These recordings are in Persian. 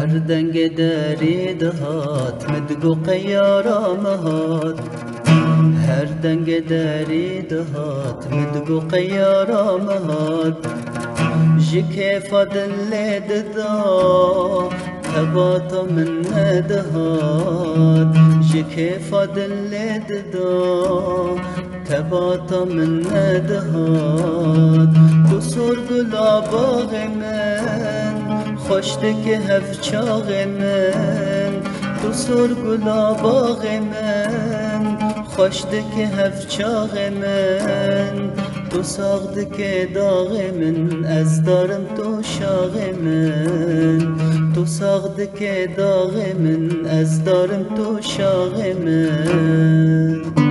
دنگ دری دهات مدگو قیارا مهات هر دنگ دری دهات مدگو قیارا مهات جکه فضل ددا تبات من ندهات جکه فضل ددا تبات من ندهات تو سر گلاباغ من خوشتک هف چاغ من تو سر گلاباغ من خوشتک هف چاغ من تو ساغدک داغ من از دارم تو شاغ من تو ساغدک داغ من از دارم تو شاغ من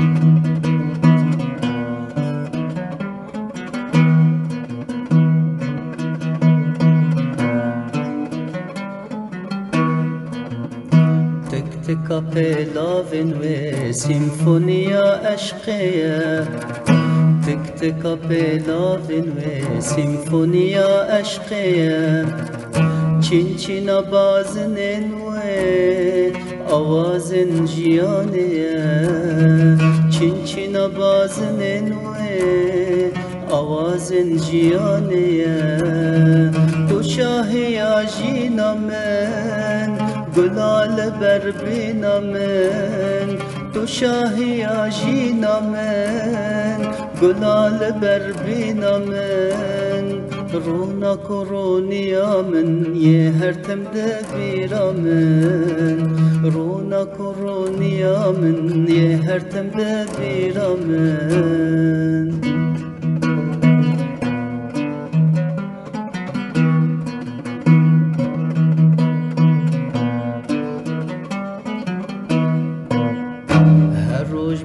تکا پیلاوین و سیمفونیا عشقیه تکا پیلاوین و سیمفونیا عشقیه چین چینا بازنین و آوازن جیانیه چین چینا بازنین و آوازن جیانیه تو شاهی آجینا من گلال بربینا من تو شاهی آجینا من گلال بربینا من رونق و رونیا من یه هرتم دبیرا من رونق و رونیا من یه هرتم دبیرا من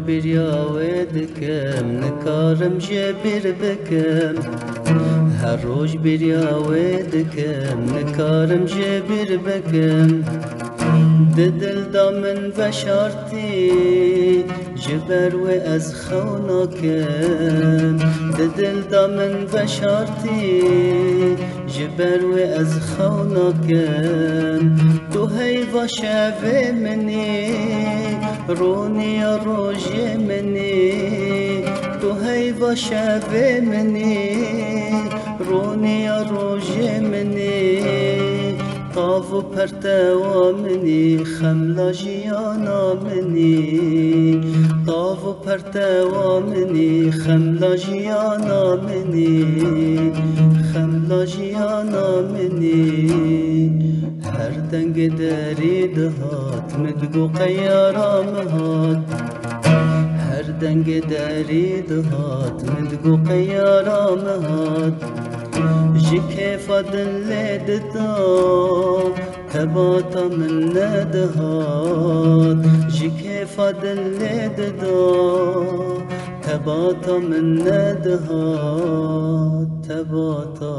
بریاوه دکم نکارم جبیر بکم هر روز بریاوه دکم نکارم جبیر بکم دل دامن و شارتی جبر و از خوناکم دل دامن و شارتی جبر و از خوناکم تو هی و شوه منی رونی روژ منی تو هی و شوه منی رونی روژ منی طاف و پرتوا منی خملا جیانا منی طاف و پرتوا منی خملا جیانا منی خملا جیانا منی هر دنگ دری دهات مدگو قیارا مهات هر دنگ دری دهات مدگو قیارا مهات جکه فضل ددا تباتا من ندهات جکه فضل ددا تباتا من ندهات تباتا